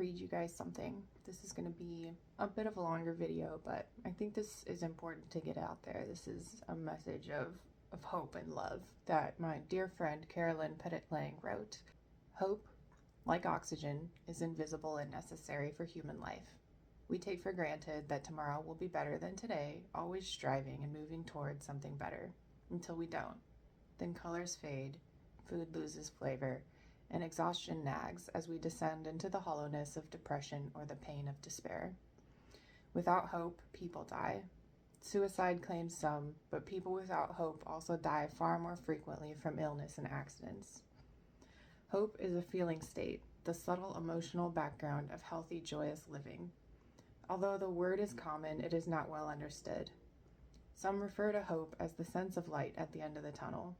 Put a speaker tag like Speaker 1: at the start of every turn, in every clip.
Speaker 1: read you guys something. This is going to be a bit of a longer video, but I think this is important to get out there. This is a message of hope and love that my dear friend Carolyn Pettit-Lang wrote. Hope, like oxygen, is invisible and necessary for human life. We take for granted that tomorrow will be better than today, always striving and moving towards something better, until we don't. Then colors fade, food loses flavor, and exhaustion nags as we descend into the hollowness of depression or the pain of despair. Without hope, people die. Suicide claims some, but people without hope also die far more frequently from illness and accidents. Hope is a feeling state, the subtle emotional background of healthy, joyous living. Although the word is common, it is not well understood. Some refer to hope as the sense of light at the end of the tunnel,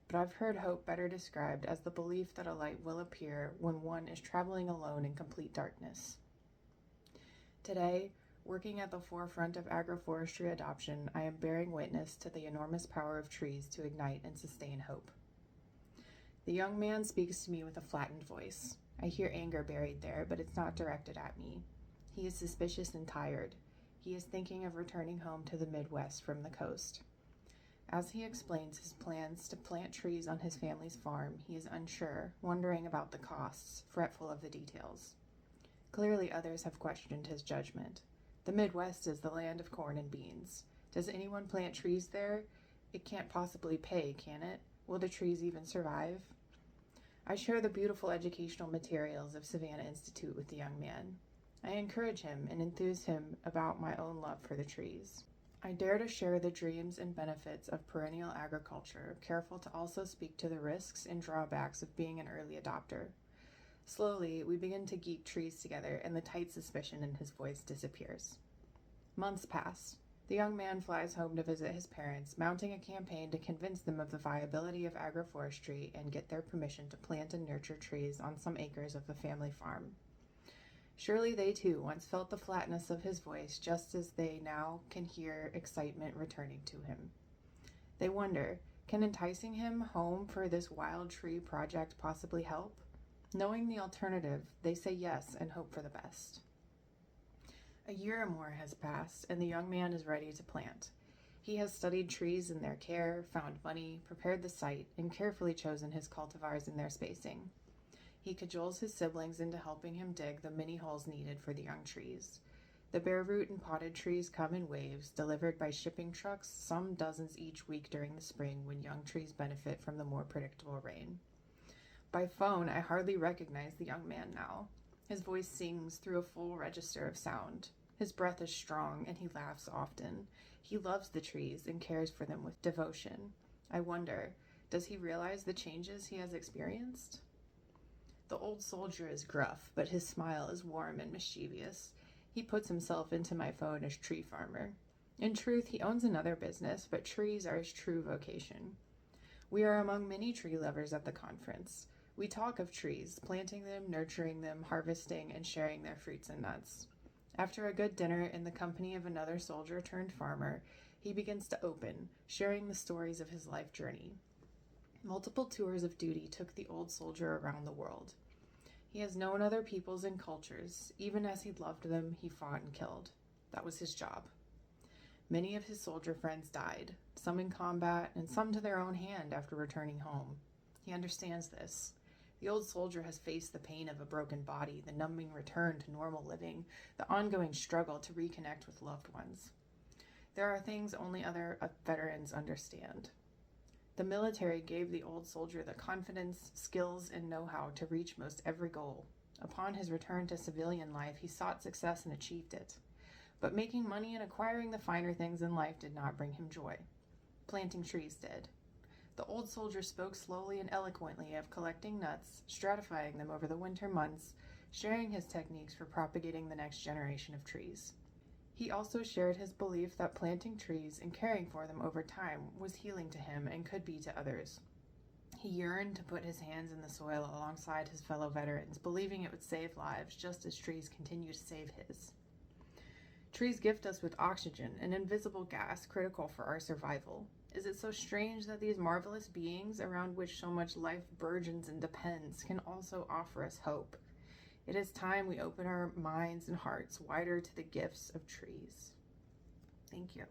Speaker 1: but I've heard hope better described as the belief that a light will appear when one is traveling alone in complete darkness. Today, working at the forefront of agroforestry adoption, I am bearing witness to the enormous power of trees to ignite and sustain hope. The young man speaks to me with a flattened voice. I hear anger buried there, but it's not directed at me. He is suspicious and tired. He is thinking of returning home to the Midwest from the coast. As he explains his plans to plant trees on his family's farm, he is unsure, wondering about the costs, fretful of the details. Clearly others have questioned his judgment. The Midwest is the land of corn and beans. Does anyone plant trees there? It can't possibly pay, can it? Will the trees even survive? I share the beautiful educational materials of Savannah Institute with the young man. I encourage him and enthuse him about my own love for the trees. I dare to share the dreams and benefits of perennial agriculture, careful to also speak to the risks and drawbacks of being an early adopter. Slowly, we begin to geek trees together, and the tight suspicion in his voice disappears. Months pass. The young man flies home to visit his parents, mounting a campaign to convince them of the viability of agroforestry and get their permission to plant and nurture trees on some acres of the family farm. Surely they too once felt the flatness of his voice, just as they now can hear excitement returning to him. They wonder, can enticing him home for this wild tree project possibly help? Knowing the alternative, they say yes and hope for the best. A year or more has passed, and the young man is ready to plant. He has studied trees and their care, found money, prepared the site, and carefully chosen his cultivars and their spacing. He cajoles his siblings into helping him dig the many holes needed for the young trees. The bare root and potted trees come in waves, delivered by shipping trucks, some dozens each week during the spring when young trees benefit from the more predictable rain. By phone, I hardly recognize the young man now. His voice sings through a full register of sound. His breath is strong, and he laughs often. He loves the trees and cares for them with devotion. I wonder, does he realize the changes he has experienced? The old soldier is gruff, but his smile is warm and mischievous. He puts himself into my phone as tree farmer. In truth, he owns another business, but trees are his true vocation. We are among many tree lovers at the conference. We talk of trees, planting them, nurturing them, harvesting, and sharing their fruits and nuts. After a good dinner in the company of another soldier turned farmer, he begins to open, sharing the stories of his life journey. Multiple tours of duty took the old soldier around the world. He has known other peoples and cultures. Even as he loved them, he fought and killed. That was his job. Many of his soldier friends died, some in combat and some to their own hand after returning home. He understands this. The old soldier has faced the pain of a broken body, the numbing return to normal living, the ongoing struggle to reconnect with loved ones. There are things only other veterans understand. The military gave the old soldier the confidence, skills, and know-how to reach most every goal. Upon his return to civilian life, he sought success and achieved it. But making money and acquiring the finer things in life did not bring him joy. Planting trees did. The old soldier spoke slowly and eloquently of collecting nuts, stratifying them over the winter months, sharing his techniques for propagating the next generation of trees. He also shared his belief that planting trees and caring for them over time was healing to him and could be to others. He yearned to put his hands in the soil alongside his fellow veterans, believing it would save lives just as trees continue to save his. Trees gift us with oxygen, an invisible gas critical for our survival. Is it so strange that these marvelous beings around which so much life burgeons and depends can also offer us hope? It is time we open our minds and hearts wider to the gifts of trees. Thank you.